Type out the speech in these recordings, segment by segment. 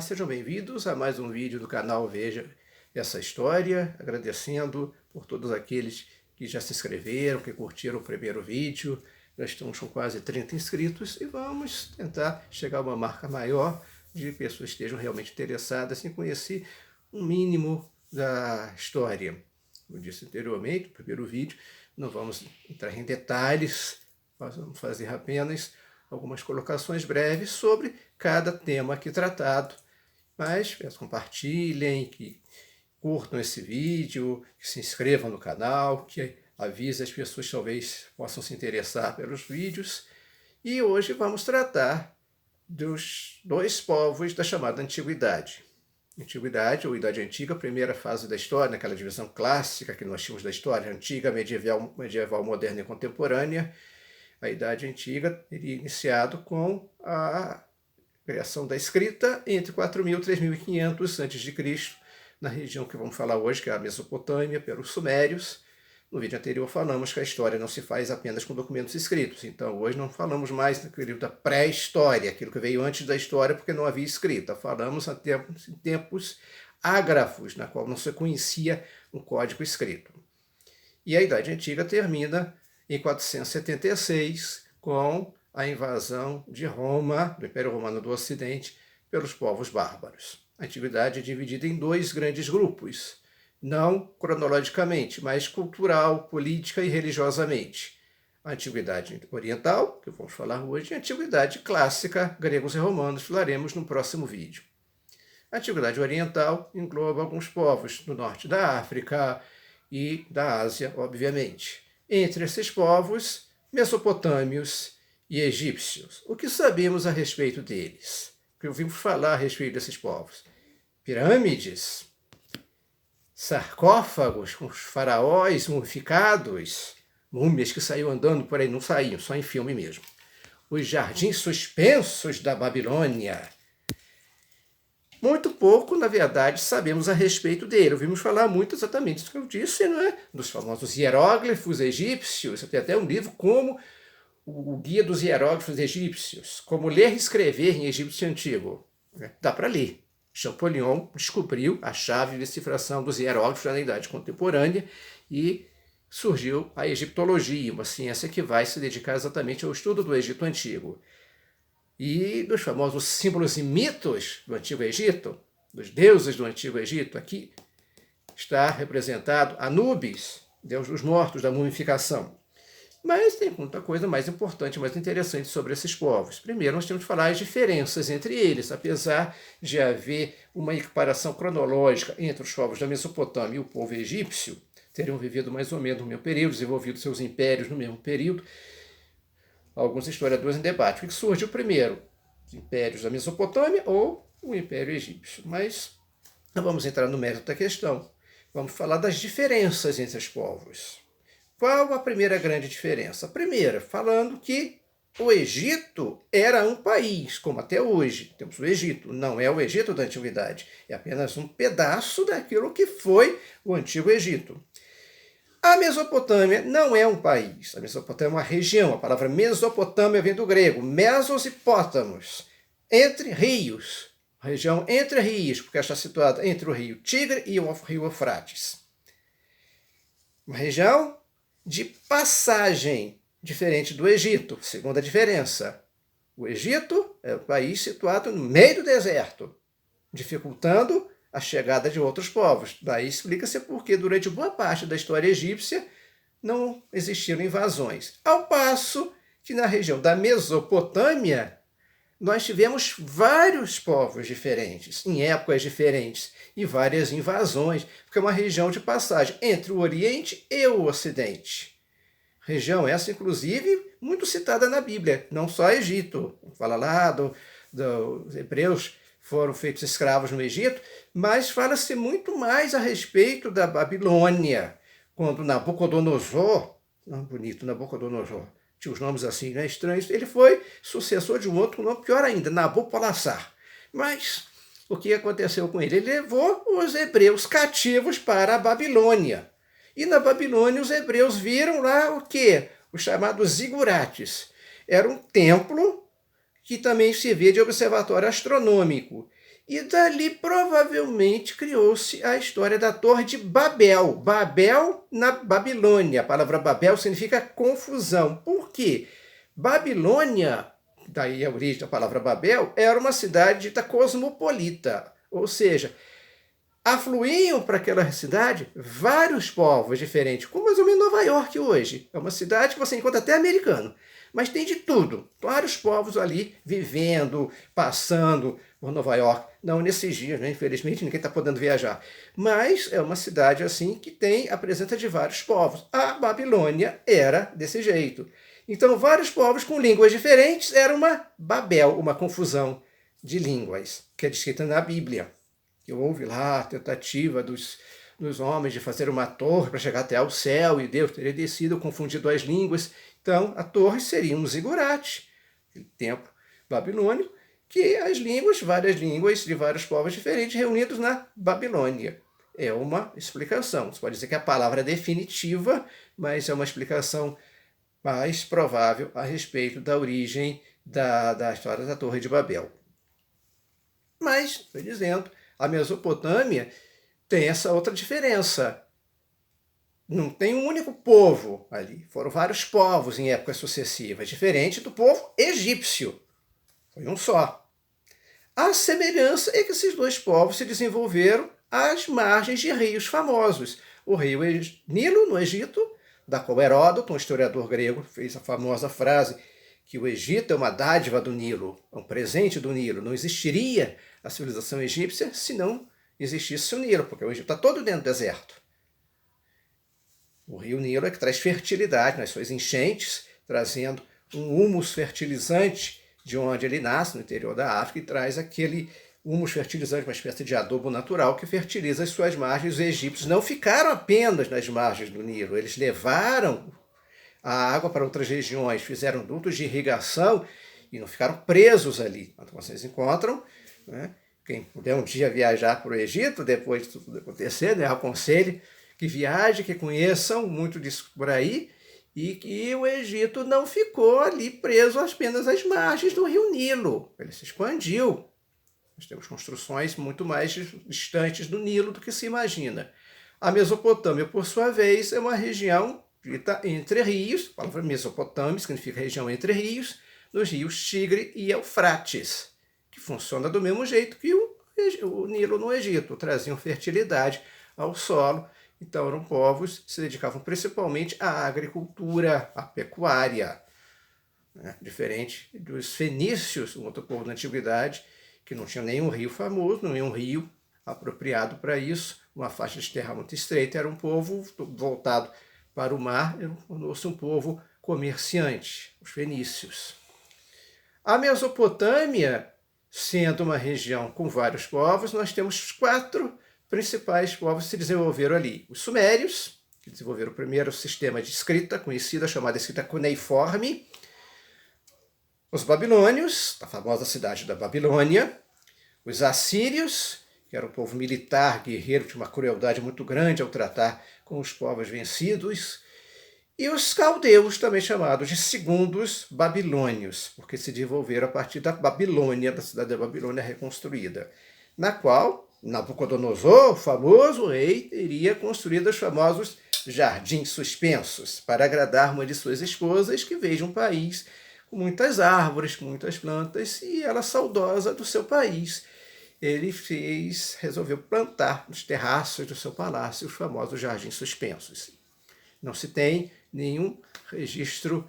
Sejam bem-vindos a mais um vídeo do canal Veja Essa História, agradecendo por todos aqueles que já se inscreveram, que curtiram o primeiro vídeo. Nós estamos com quase 30 inscritos e vamos tentar chegar a uma marca maior de pessoas que estejam realmente interessadas em conhecer um mínimo da história. Como eu disse anteriormente, no primeiro vídeo, não vamos entrar em detalhes, vamos fazer apenas algumas colocações breves sobre cada tema aqui tratado. Mas peço compartilhem, que curtam esse vídeo, que se inscrevam no canal, que avise as pessoas que talvez possam se interessar pelos vídeos. E hoje vamos tratar dos dois povos da chamada Antiguidade. Antiguidade ou Idade Antiga, a primeira fase da história, naquela divisão clássica que nós tínhamos da história, antiga, medieval, moderna e contemporânea. A Idade Antiga teria iniciado com a criação da escrita entre 4.000 e 3.500 a.C., na região que vamos falar hoje, que é a Mesopotâmia, pelos Sumérios. No vídeo anterior falamos que a história não se faz apenas com documentos escritos, então hoje não falamos mais do período da pré-história, aquilo que veio antes da história porque não havia escrita. Falamos em tempos ágrafos, na qual não se conhecia um código escrito. E a Idade Antiga termina em 476, com a invasão de Roma, do Império Romano do Ocidente, pelos povos bárbaros. A Antiguidade é dividida em dois grandes grupos, não cronologicamente, mas cultural, política e religiosamente. A Antiguidade Oriental, que vamos falar hoje, e a Antiguidade Clássica, gregos e romanos, falaremos no próximo vídeo. A Antiguidade Oriental engloba alguns povos do norte da África e da Ásia, obviamente. Entre esses povos, mesopotâmios e egípcios. O que sabemos a respeito deles? O que ouvimos falar a respeito desses povos? Pirâmides, sarcófagos com os faraós mumificados, múmias que saíam andando por aí, não saíam, só em filme mesmo. Os jardins suspensos da Babilônia. Muito pouco, na verdade, sabemos a respeito dele. Ouvimos falar muito exatamente do que eu disse, não é? Dos famosos hieróglifos egípcios. Tem até um livro como o Guia dos Hieróglifos Egípcios, como ler e escrever em egípcio antigo. Dá para ler. Champollion descobriu a chave de decifração dos hieróglifos na Idade Contemporânea e surgiu a egiptologia, uma ciência que vai se dedicar exatamente ao estudo do Egito Antigo. E dos famosos símbolos e mitos do Antigo Egito, dos deuses do Antigo Egito, aqui está representado Anubis, deus dos mortos, da mumificação. Mas tem muita coisa mais importante, mais interessante sobre esses povos. Primeiro, nós temos que falar as diferenças entre eles, apesar de haver uma equiparação cronológica entre os povos da Mesopotâmia e o povo egípcio, teriam vivido mais ou menos no mesmo período, desenvolvido seus impérios no mesmo período. Alguns historiadores em debate. O que surge primeiro? Os impérios da Mesopotâmia ou o Império Egípcio? Mas não vamos entrar no mérito da questão. Vamos falar das diferenças entre os povos. Qual a primeira grande diferença? A primeira, falando que o Egito era um país, como até hoje. Temos o Egito, não é o Egito da Antiguidade, é apenas um pedaço daquilo que foi o Antigo Egito. A Mesopotâmia não é um país, a Mesopotâmia é uma região. A palavra Mesopotâmia vem do grego, mesos e pótamos, entre rios. Região entre rios, porque está situada entre o rio Tigre e o rio Eufrates. Uma região de passagem, diferente do Egito. Segunda diferença, o Egito é um país situado no meio do deserto, dificultando a chegada de outros povos. Daí explica-se porque durante boa parte da história egípcia não existiram invasões. Ao passo que na região da Mesopotâmia nós tivemos vários povos diferentes, em épocas diferentes, e várias invasões, porque é uma região de passagem entre o Oriente e o Ocidente. Região essa, inclusive, muito citada na Bíblia, não só Egito. Fala lá dos hebreus foram feitos escravos no Egito, mas fala-se muito mais a respeito da Babilônia, quando Nabucodonosor, bonito Nabucodonosor, tinha os nomes assim, né, estranhos, ele foi sucessor de um outro nome pior ainda, Nabopolassar. Mas o que aconteceu com ele? Ele levou os hebreus cativos para a Babilônia. E na Babilônia os hebreus viram lá o quê? Os chamados zigurates. Era um templo que também servia de observatório astronômico. E dali provavelmente criou-se a história da Torre de Babel. Babel na Babilônia. A palavra Babel significa confusão. Por quê? Babilônia, daí a origem da palavra Babel, era uma cidade dita cosmopolita. Ou seja, afluíam para aquela cidade vários povos diferentes, como mais ou menos Nova York hoje. É uma cidade que você encontra até americano. Mas tem de tudo. Vários povos ali vivendo, passando por Nova York. Não nesses dias, né? Infelizmente ninguém está podendo viajar. Mas é uma cidade assim que tem a presença de vários povos. A Babilônia era desse jeito. Então vários povos com línguas diferentes era uma Babel, uma confusão de línguas, que é descrita na Bíblia. Que houve lá a tentativa dos homens de fazer uma torre para chegar até ao céu, e Deus teria descido, confundido as línguas. Então, a torre seria um zigurate, aquele templo babilônico, que as línguas, várias línguas de vários povos diferentes reunidos na Babilônia. É uma explicação. Você pode dizer que a palavra é definitiva, mas é uma explicação mais provável a respeito da origem da história da Torre de Babel. Mas, estou dizendo, a Mesopotâmia tem essa outra diferença. Não tem um único povo ali. Foram vários povos em épocas sucessivas, diferente do povo egípcio. Foi um só. A semelhança é que esses dois povos se desenvolveram às margens de rios famosos. O rio Nilo, no Egito, da qual Heródoto, um historiador grego, fez a famosa frase que o Egito é uma dádiva do Nilo, é um presente do Nilo. Não existiria a civilização egípcia se não existisse o Nilo, porque o Egito está todo dentro do deserto. O rio Nilo é que traz fertilidade nas suas enchentes, trazendo um humus fertilizante de onde ele nasce, no interior da África, e traz aquele humus fertilizante, uma espécie de adubo natural que fertiliza as suas margens. Os egípcios não ficaram apenas nas margens do Nilo, eles levaram a água para outras regiões, fizeram dutos de irrigação e não ficaram presos ali. Então vocês encontram, né? Quem puder um dia viajar para o Egito, depois de tudo acontecer, né, aconselho que viaje, que conheçam muito disso por aí, e que o Egito não ficou ali preso apenas às margens do rio Nilo. Ele se expandiu. Nós temos construções muito mais distantes do Nilo do que se imagina. A Mesopotâmia, por sua vez, é uma região dita entre rios. A palavra Mesopotâmia significa região entre rios, nos rios Tigre e Eufrates, que funciona do mesmo jeito que o Nilo no Egito, traziam fertilidade ao solo. Então eram povos que se dedicavam principalmente à agricultura, à pecuária, né? Diferente dos fenícios, um outro povo da antiguidade, que não tinha nenhum rio famoso, nenhum rio apropriado para isso, uma faixa de terra muito estreita, era um povo voltado para o mar, tornou-se um povo comerciante, os fenícios. A Mesopotâmia, sendo uma região com vários povos, nós temos 4 principais povos que se desenvolveram ali. Os sumérios, que desenvolveram o primeiro sistema de escrita conhecida, chamada escrita cuneiforme. Os babilônios, a famosa cidade da Babilônia. Os assírios, que era um povo militar, guerreiro, tinha uma crueldade muito grande ao tratar com os povos vencidos. E os caldeus, também chamados de segundos babilônios, porque se desenvolveram a partir da Babilônia, da cidade da Babilônia reconstruída, na qual Nabucodonosor, o famoso rei, teria construído os famosos jardins suspensos, para agradar uma de suas esposas, que veio de um país com muitas árvores, com muitas plantas, e ela saudosa do seu país. Ele resolveu plantar nos terraços do seu palácio os famosos jardins suspensos. Não se tem nenhum registro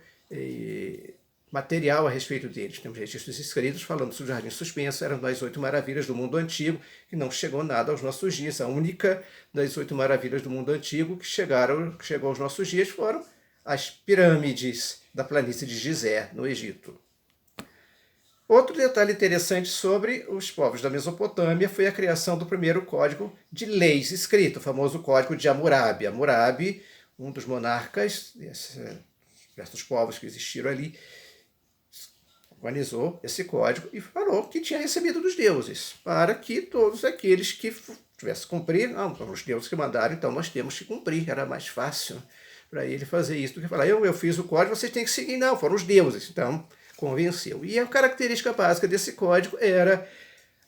material a respeito deles. Temos registros escritos falando sobre o jardim suspenso, eram das 8 maravilhas do mundo antigo, que não chegou nada aos nossos dias. A única das 8 maravilhas do mundo antigo que chegou aos nossos dias foram as pirâmides da planície de Gizé, no Egito. Outro detalhe interessante sobre os povos da Mesopotâmia foi a criação do primeiro código de leis escrito, o famoso Código de Hammurabi. Hammurabi, um dos monarcas, diversos povos que existiram ali, organizou esse código e falou que tinha recebido dos deuses, para que todos aqueles que tivessem que cumprir, não, os deuses que mandaram, então nós temos que cumprir, era mais fácil para ele fazer isso do que falar, eu fiz o código, vocês têm que seguir, não, foram os deuses, então convenceu. E a característica básica desse código era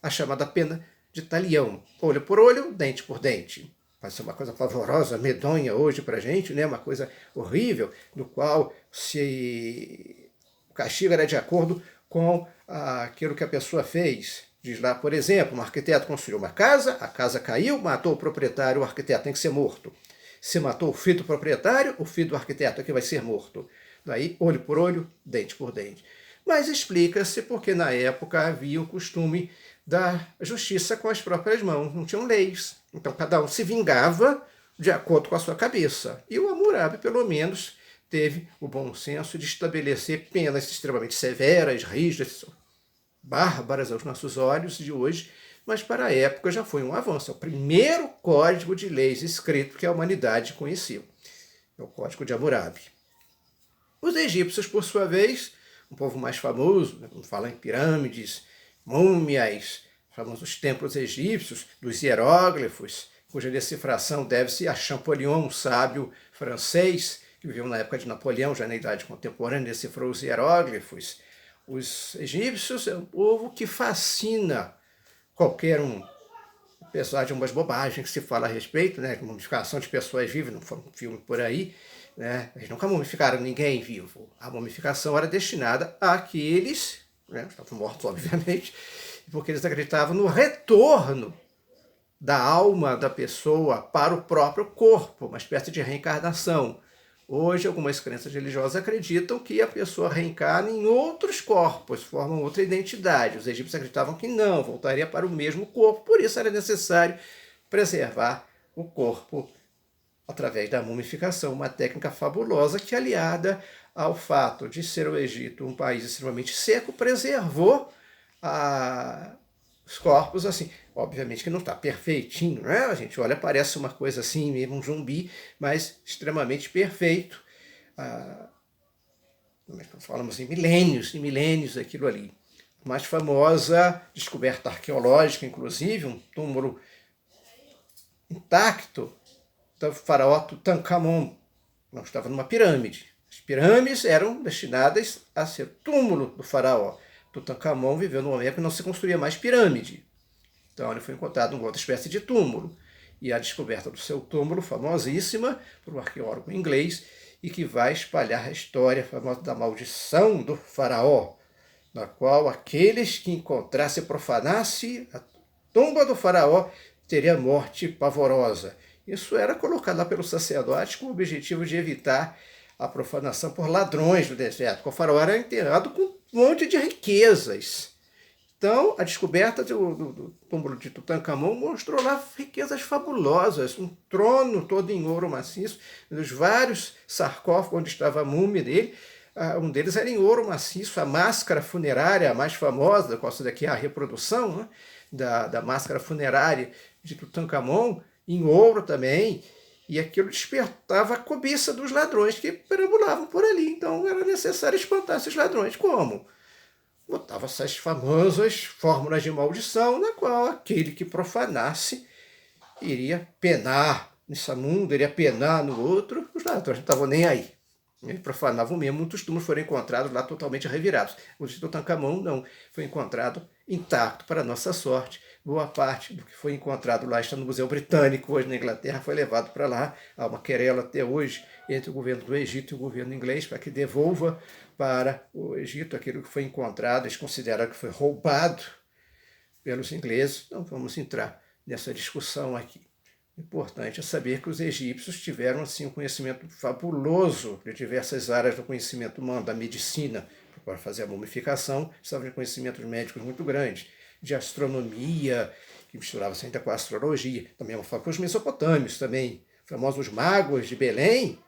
a chamada pena de talião. Olho por olho, dente por dente. Vai ser uma coisa pavorosa, medonha hoje para a gente, né? Uma coisa horrível, no qual se o castigo era de acordo com aquilo que a pessoa fez. Diz lá, por exemplo, um arquiteto construiu uma casa, a casa caiu, matou o proprietário, o arquiteto tem que ser morto. Se matou o filho do proprietário, o filho do arquiteto é que vai ser morto. Daí, olho por olho, dente por dente. Mas explica-se porque na época havia o costume da justiça com as próprias mãos, não tinham leis. Então cada um se vingava de acordo com a sua cabeça. E o Hammurabi, pelo menos, teve o bom senso de estabelecer penas extremamente severas, rígidas, bárbaras aos nossos olhos de hoje, mas para a época já foi um avanço. É o primeiro código de leis escrito que a humanidade conheceu. É o Código de Hammurabi. Os egípcios, por sua vez, um povo mais famoso, né, como fala em pirâmides, múmias, famosos templos egípcios, dos hieróglifos, cuja decifração deve-se a Champollion, um sábio francês, que viveu na época de Napoleão, já na idade contemporânea, decifrou os hieróglifos. Os egípcios é um povo que fascina qualquer um, apesar de umas bobagens que se fala a respeito, né, mumificação de pessoas vivas, não foi um filme por aí, né, eles nunca mumificaram ninguém vivo. A mumificação era destinada àqueles, né, estavam mortos, obviamente, porque eles acreditavam no retorno da alma da pessoa para o próprio corpo, uma espécie de reencarnação. Hoje, algumas crenças religiosas acreditam que a pessoa reencarna em outros corpos, formam outra identidade. Os egípcios acreditavam que não, voltaria para o mesmo corpo, por isso era necessário preservar o corpo através da mumificação, uma técnica fabulosa que, aliada ao fato de ser o Egito um país extremamente seco, preservou os corpos assim. Obviamente que não está perfeitinho, né? A gente olha, parece uma coisa assim, mesmo um zumbi, mas extremamente perfeito. Nós falamos em milênios e milênios daquilo ali. A mais famosa descoberta arqueológica, inclusive, um túmulo intacto do faraó Tutankhamon. Não estava numa pirâmide. As pirâmides eram destinadas a ser túmulo do faraó. Tutankhamon viveu numa época que não se construía mais pirâmide. Então ele foi encontrado numa outra espécie de túmulo. E a descoberta do seu túmulo, famosíssima, por um arqueólogo inglês, e que vai espalhar a história famosa da maldição do faraó, na qual aqueles que encontrassem e profanassem a tumba do faraó teria morte pavorosa. Isso era colocado lá pelos sacerdotes com o objetivo de evitar a profanação por ladrões do deserto, porque o faraó era enterrado com um monte de riquezas. Então, a descoberta do túmulo de Tutankhamon mostrou lá riquezas fabulosas, um trono todo em ouro maciço, os vários sarcófagos onde estava a múmia dele, um deles era em ouro maciço, a máscara funerária, a mais famosa, qual daqui é a reprodução, né, da máscara funerária de Tutankhamon, em ouro também, e aquilo despertava a cobiça dos ladrões que perambulavam por ali. Então era necessário espantar esses ladrões. Como? Botava essas famosas fórmulas de maldição, na qual aquele que profanasse iria penar nesse mundo, iria penar no outro. Os ladrões não estavam nem aí. Eles profanavam mesmo. Muitos túmulos foram encontrados lá totalmente revirados. O de Tutankhamon não, foi encontrado intacto, para nossa sorte. Boa parte do que foi encontrado lá está no Museu Britânico, hoje na Inglaterra, foi levado para lá. Há uma querela até hoje entre o governo do Egito e o governo inglês para que devolva para o Egito aquilo que foi encontrado. Eles consideram que foi roubado pelos ingleses. Não vamos entrar nessa discussão aqui. O importante é saber que os egípcios tiveram assim, um conhecimento fabuloso de diversas áreas do conhecimento humano, da medicina, para fazer a mumificação, estavam de conhecimentos médicos muito grandes, de astronomia, que misturava-se ainda com a astrologia. Também vamos falar com os mesopotâmios também, famosos magos de Belém.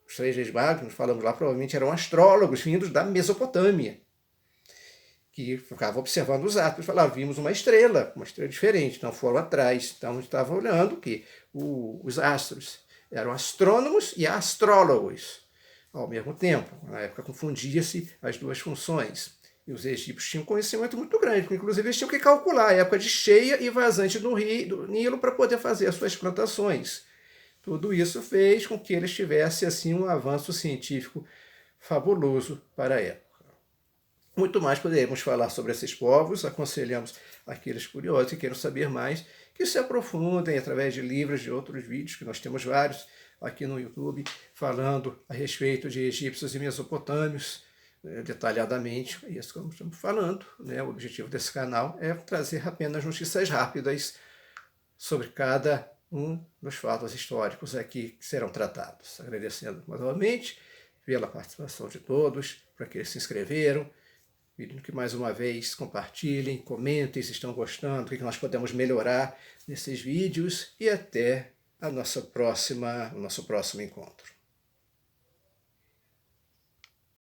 Os 3 reis magos, nós falamos lá, provavelmente eram astrólogos vindos da Mesopotâmia, que ficavam observando os astros, falavam, vimos uma estrela diferente, então foram atrás, então estavam olhando que os astros eram astrônomos e astrólogos ao mesmo tempo. Na época confundia-se as duas funções. E os egípcios tinham um conhecimento muito grande, inclusive eles tinham que calcular a época de cheia e vazante do Nilo para poder fazer as suas plantações. Tudo isso fez com que eles tivessem assim, um avanço científico fabuloso para a época. Muito mais poderemos falar sobre esses povos, aconselhamos aqueles curiosos que queiram saber mais, que se aprofundem através de livros, de outros vídeos, que nós temos vários aqui no YouTube, falando a respeito de egípcios e mesopotâmios, detalhadamente. É isso que estamos falando, né? O objetivo desse canal é trazer apenas notícias rápidas sobre cada um dos fatos históricos aqui que serão tratados. Agradecendo novamente pela participação de todos, para que se inscreveram, pedindo que mais uma vez compartilhem, comentem se estão gostando, o que nós podemos melhorar nesses vídeos e até o nosso próximo encontro.